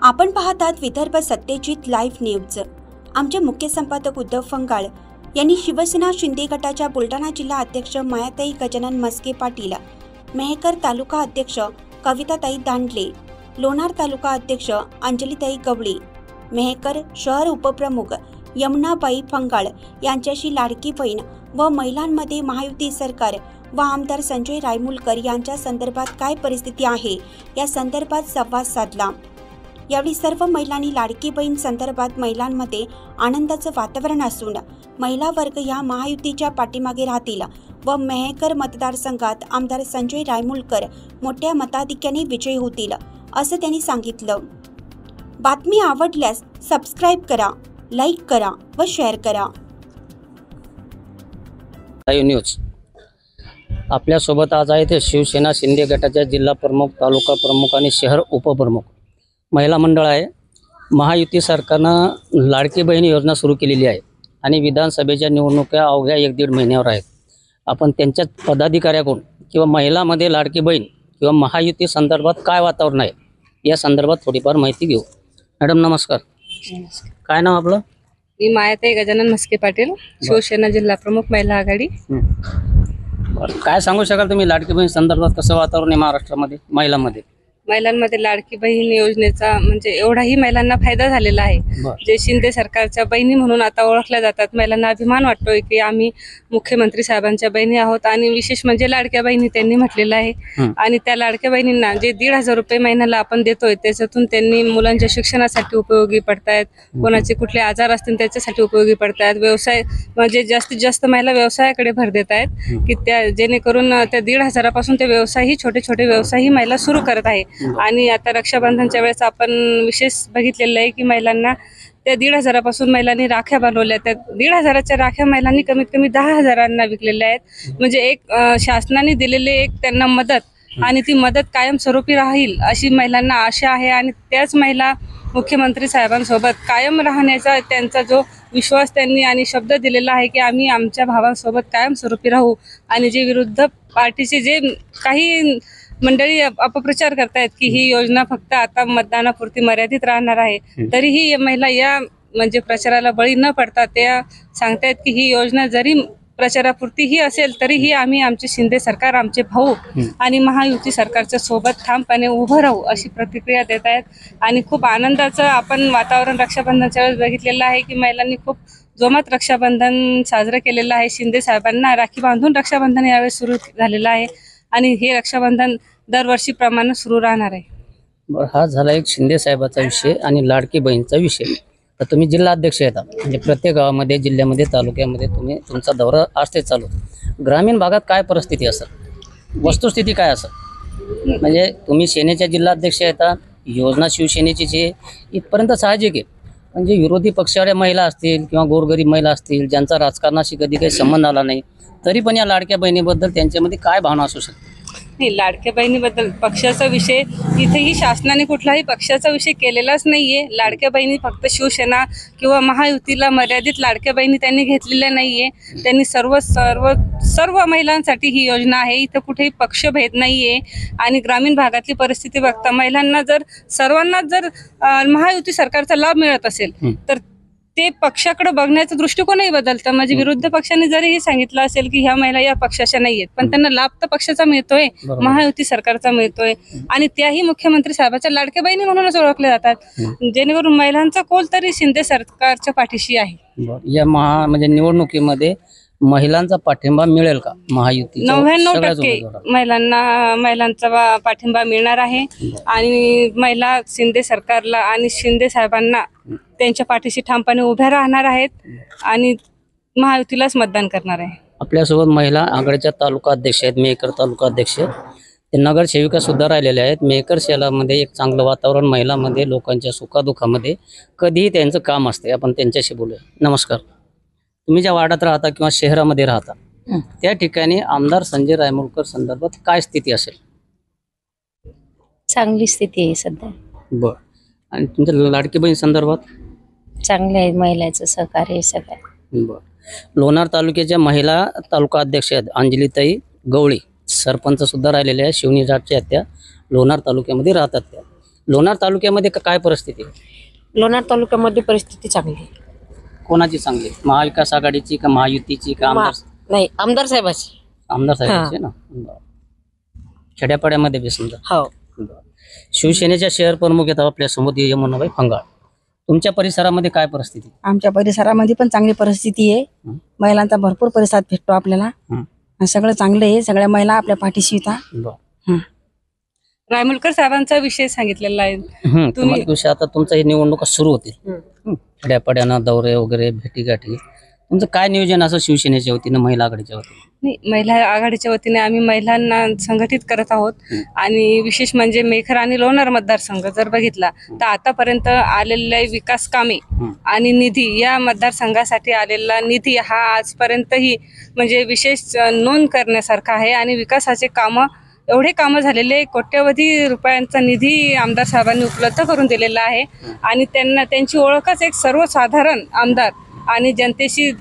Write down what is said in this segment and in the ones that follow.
आपण पाहतात Vidarbha Satyajit live news. आमचे मुख्य संपादक उद्धव फंगाळ यांनी शिवसेना शिंदे गटाच्या बुलढाणा जिल्हा अध्यक्ष मायाताई गजानन मस्के पाटील, मेहकर तालुका अध्यक्ष कविताताई दांडले, लोणार तालुका अध्यक्ष अंजलीताई गवळी, मेहकर शहर उपप्रमुख यमुनाबाई फंगाळ यांच्याशी लाडकी बहीण व महिलांमध्ये महायुती सरकार व आमदार संजय रायमुलकर यांच्या संदर्भात काय परिस्थिती आहे या संदर्भात संवाद साधला। यावेळी सर्व महिलांनी लाडकी बहीण संदर्भात महिलांमध्ये आनंदाचं वातावरण असून महिला वर्ग या महायुतीच्या पाठीमागे राहतील व मेहकर मतदारसंघात आमदार संजय रायमुलकर मोठ्या मताधिक्याने विजयी होतील असं त्यांनी सांगितलं। बातमी आवडल्यास सबस्क्राइब करा, लाईक करा व शेअर करा। न्यूज आपल्यासोबत आज आहे ते शिवसेना शिंदे गटाच्या जिल्हा प्रमुख, तालुका प्रमुख आणि शहर उपप्रमुख महिला मंडळ आहे। महायुती सरकारनं लाडकी बहीण योजना सुरू केलेली आहे आणि विधानसभेच्या निवडणुका अवघ्या 1-1.5 महिन्यावर आहेत। आपण त्यांच्या पदाधिकाऱ्याकडून किंवा महिलांमध्ये लाडकी बहीण किंवा महायुती संदर्भात काय वातावरण आहे या संदर्भात थोडीफार माहिती घेऊ। मॅडम नमस्कार, काय नाव आपलं? मी मायाताई गजानन मस्के पाटील, शिवसेना जिल्हा प्रमुख महिला आघाडी। काय सांगू शकाल तुम्ही लाडकी बहीण संदर्भात कसं वातावरण आहे महाराष्ट्रामध्ये महिलांमध्ये लाडकी बहीण योजनेचा म्हणजे एवढाही महिलांना फायदा झालेला आहे। जे शिंदे सरकारच्या बहिणी म्हणून आता ओळखल्या जातात, महिलांना अभिमान वाटतोय की आम्ही मुख्यमंत्री साहेबांच्या बहिणी आहोत आणि विशेष म्हणजे लाडक्या बहिणी त्यांनी म्हटलेलं आहे। आणि त्या लाडक्या बहिणींना जे 1,500 रुपये महिन्याला आपण देतोय त्याच्यातून त्यांनी मुलांच्या शिक्षणासाठी उपयोगी पडतायत, कोणाचे कुठले आजार असतील त्याच्यासाठी उपयोगी पडतायत, व्यवसाय म्हणजे जास्तीत जास्त महिला व्यवसायाकडे भर देत आहेत की त्या जेणेकरून त्या 1,500 पासून ते व्यवसायही छोटे व्यवसायही महिला सुरू करत आहे। आणि आता रक्षाबंधनच्या वेळेस आपण विशेष बघितलेलं आहे की महिलांना त्या 1,500 पासून महिलांनी राख्या बनवल्या। त्या 1,500च्या राख्या महिलांनी कमीत कमी 10,000 विकलेल्या आहेत। म्हणजे एक शासनाने दिलेले एक त्यांना मदत आणि ती मदत कायमस्वरूपी राहील अशी महिलांना आशा आहे आणि त्याच महिला मुख्यमंत्री साहेबांसोबत कायम राहण्याचा त्यांचा जो विश्वास त्यांनी आणि शब्द दिलेला आहे की आम्ही आमच्या भावांसोबत कायमस्वरूपी राहू। आणि जे विरुद्ध पार्टीचे जे काही मंडळी अपप्रचार करतायत की ही योजना फक्त आता मतदानापुरती मर्यादित राहणार आहे, तरीही महिला या म्हणजे प्रचाराला बळी न पडता त्या सांगतायत की ही योजना जरी प्रचारापुरती ही असेल तरीही आम्ही आमचे शिंदे सरकार, आमचे भाऊ आणि महायुती सरकारच्या सोबत ठामपणे उभं राहू अशी प्रतिक्रिया देत आहेत। आणि खूप आनंदाचं आपण वातावरण रक्षाबंधनच्या वेळेस बघितलेलं आहे की महिलांनी खूप जोमात रक्षाबंधन साजरं केलेलं आहे। शिंदे साहेबांना राखी बांधून रक्षाबंधन यावेळेस सुरू झालेलं आहे आणि हे रक्षाबंधन दरवर्षीप्रमाणे सुरू राहणार आहे। हा झाला एक शिंदे साहेबाचा विषय आणि लाडकी बहीणचा विषय। तर तुम्ही जिल्हा अध्यक्ष येतात म्हणजे प्रत्येक गावामध्ये, जिल्ह्यामध्ये, तालुक्यामध्ये तुमचा दौरा असते चालू। ग्रामीण भागात काय परिस्थिती असेल, वस्तुस्थिती काय असेल? म्हणजे तुम्ही सेनेच्या जिल्हा अध्यक्ष येतात, योजना शिवसेनेची आहे इथपर्यंत साहजिक आहे, म्हणजे विरोधी पक्षाच्या महिला असतील किंवा गोरगरीब महिला असतील ज्यांचा राजकारणाशी कधी काही संबंध आला नाही, तरी पण या लाडक्या बहिणीबद्दल त्यांच्यामध्ये काय भावना असू शकते? नाही, लाडक्या बहिणीबद्दल पक्षाचा विषय इथेही शासनाने कुठलाही पक्षाचा विषय केलेलाच नाहीये। लाडक्या बहिणी फक्त शिवसेना किंवा महायुतीला मर्यादित लाडक्या बहिणी त्यांनी घेतलेल्या नाहीये। त्यांनी सर्व महिलांसाठी ही योजना आहे, इथं कुठेही पक्षभेद नाहीये। आणि ग्रामीण भागातली परिस्थिती बघता महिलांना जर सर्वांनाच जर महायुती सरकारचा लाभ मिळत असेल तर ते पक्षाकडे बघण्याचा दृष्टिकोनही बदलतं। म्हणजे विरुद्ध पक्षाने जरी सांगितलं असेल की ह्या महिला या पक्षाच्या नाहीयेत, पण त्यांना लाभ तर पक्षाचा मिळतोय, महायुती सरकारचा मिळतोय आणि त्याही मुख्यमंत्री साहेबाच्या लाडक्या बहिणी म्हणूनच ओळखल्या जातात, जेणेकरून महिलांचा कौल तरी शिंदे सरकारच्या पाठीशी आहे। या म्हणजे निवडणुकीमध्ये महिलांचा पाठिंबा मिळेल का? महायुती 99% महिलांचा पाठिंबा मिळणार आहे आणि महिला शिंदे सरकारला आणि शिंदे साहेबांना त्यांच्या पाठीशी ठामपणे उभ्या राहणार आहेत आणि महायुतीलाच मतदान करणार आहे। आपल्यासोबत महिला आघाडीच्या तालुका अध्यक्ष आहेत, मेहकर तालुका अध्यक्ष, ते नगरसेविका सुद्धा राहिलेल्या आहेत। मेहकर शहरामध्ये एक चांगलं वातावरण, महिलांमध्ये लोकांच्या सुखादुखामध्ये कधीही त्यांचं काम असते। आपण त्यांच्याशी बोलूया। नमस्कार, तुम्ही ज्या वार्डात राहता किंवा शहरामध्ये राहता त्या ठिकाणी आमदार संजय रायमुलकर संदर्भात काय स्थिती असेल? चांगली स्थिती आहे सध्या। बर, आणि तुमच्या लाडकी बहीण संदर्भात? चांगले आहे, महिलांचं सहकार्य सगळं। बर, लोणार तालुक्याच्या महिला तालुका अध्यक्ष आहेत अंजलीताई गवळी, सरपंच सुद्धा राहिलेले आहे, शिवनी जाटच्या त्या लोणार तालुक्यामध्ये राहतात त्या। लोणार तालुक्यामध्ये काय परिस्थिती आहे? लोणार तालुक्यामध्ये परिस्थिती चांगली आहे. कोणाची चांगली? महाविकास आघाडीची का महायुतीची का नाही, आमदार साहेबाची. आमदार साहेबांची ना. बरं. खेड्यापाड्यामध्ये बी समजा. हो. बरं. शिवसेनेच्या शहर प्रमुख येतात आपल्या समोर यमुनाबाई फंगाळ. तुमच्या परिसरामध्ये काय परिस्थिती? आमच्या परिसरामध्ये पण चांगली परिस्थिती आहे. महिलांचा भरपूर प्रतिसाद भेटतो आपल्याला. सगळं चांगलं आहे. सगळ्या महिला आपल्या पाठीशी येतात. रायमुलकर साहेबांचा विषय सांगितलेला आहे. तुम्हाला विषय आता तुमचा हे निवडणुका सुरू होतील. खेड्यापाड्यानं दौरे वगैरे भेटीगाठी तुमचं काय नियोजन असं शिवसेनेच्या वतीनं महिला आघाडीच्या वतीने? नाही, महिला आघाडीच्या वतीने आम्ही महिलांना संघटित करत आहोत. आणि विशेष म्हणजे मेखर आणि लोणार मतदारसंघ जर बघितला तर आतापर्यंत आलेले विकास कामे आणि निधी, या मतदारसंघासाठी आलेला निधी हा आजपर्यंतही म्हणजे विशेष नोंद करण्यासारखा आहे. आणि विकासाचे कामं, एवढे कामं झालेले, कोट्यवधी रुपयांचा निधी आमदार साहेबांनी उपलब्ध करून दिलेला आहे. आणि त्यांची ओळखच एक सर्वसाधारण आमदार आणि जनतेशी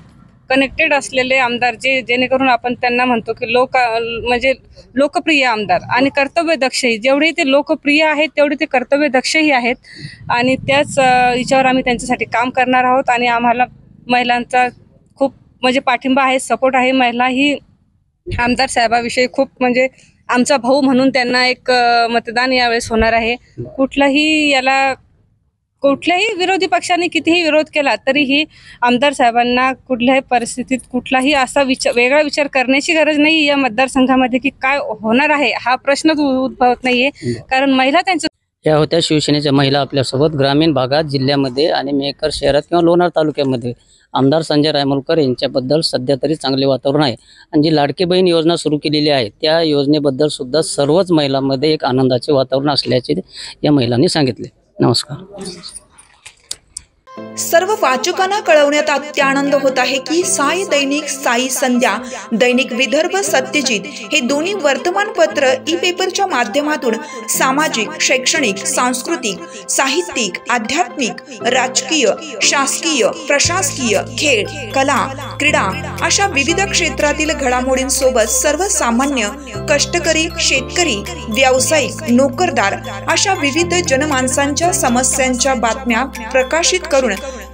कनेक्टेड असलेले आमदार, जेणेकरून आपण त्यांना म्हणतो की म्हणजे लोकप्रिय आमदार आणि कर्तव्यदक्षही. जेवढे ते लोकप्रिय आहेत तेवढे ते कर्तव्यदक्षही आहेत. आणि त्याच याच्यावर आम्ही त्यांच्यासाठी काम करणार आहोत. आणि आम्हाला महिलांचा खूप म्हणजे पाठिंबा आहे, सपोर्ट आहे. महिला ही आमदार साहेबाविषयी खूप म्हणजे आमचा भाऊ म्हणून त्यांना एक मतदान यावेळेस होणार आहे. कुठल्याही विरोधी पक्षाने कितीही विरोध केला तरीही आमदार साहेबांना कुठल्याही परिस्थितीत कुठलाही असा वेगळा विचार करण्याची गरज नाही या मतदारसंघामध्ये की काय होणार आहे हा प्रश्नच उद्भवत नाहीये. कारण महिला त्यांच्या या होत्या शिवसेनेच्या महिला आपल्यासोबत. ग्रामीण भागात, जिल्ह्यामध्ये आणि मेहकर शहरात किंवा लोणार तालुक्यामध्ये आमदार संजय रायमुलकर यांच्याबद्दल सध्या तरी चांगले वातावरण आहे. आणि जी लाडकी बहीण योजना सुरू केलेली आहे त्या योजनेबद्दल सुद्धा सर्वच महिलांमध्ये एक आनंदाचे वातावरण असल्याचे या महिलांनी सांगितले. नमस्कार. सर्व वाचकांना कळवण्यात अत्यानंद होत आहे की साई दैनिक, साई संध्या, दैनिक विदर्भ, सत्यजित हे दोन्ही वर्तमानपत्र ई पेपरच्या माध्यमातून सामाजिक, शैक्षणिक, सांस्कृतिक, साहित्यिक, आध्यात्मिक, राजकीय, शासकीय, प्रशासकीय, खेळ, कला, क्रीडा अशा विविध क्षेत्रातील घडामोडींसोबत सर्वसामान्य, कष्टकरी, शेतकरी, व्यावसायिक, नोकरदार अशा विविध जनमानसांच्या समस्यांच्या बातम्या प्रकाशित करून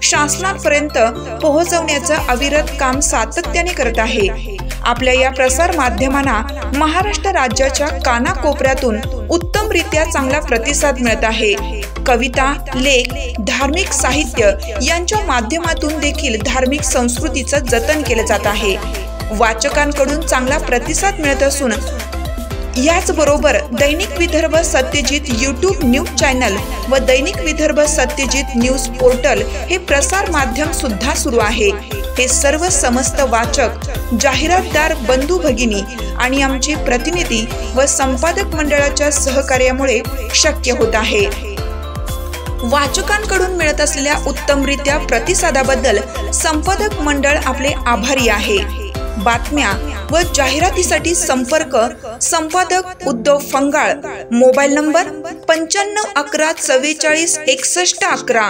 शासनापर्यंत पोहोचवण्याचं अविरत काम सातत्याने करत आहे. आपल्या या प्रसार माध्यमांना महाराष्ट्र राज्याच्या कानाकोपऱ्यातून उत्तमरित्या चांगला प्रतिसाद मिळत आहे. कविता, लेख, धार्मिक साहित्य यांच्या माध्यमातून देखील धार्मिक संस्कृतीचं जतन केलं जात आहे. वाचकांकडून चांगला प्रतिसाद मिळत असून याचबरोबर दैनिक Vidarbha Satyajit YouTube news channel व दैनिक विदर्भ सत्यजित न्यूज पोर्टल हे प्रसार माध्यम सुद्धा सुरू आहे. हे सर्व समस्त वाचक, जाहिरातदार, बंधू भगिनी आणि आमचे प्रतिनिधी व संपादक मंडळाच्या सहकार्यामुळे शक्य होत आहे. वाचकांकडून मिळत असलेल्या उत्तमरित्या प्रतिसादाबद्दल संपादक मंडळ आपले आभारी आहे. बातम्या व जाहिरातीसाठी संपर्क संपादक उद्धव फंगाळ, मोबाईल नंबर 95 11 44 61 11.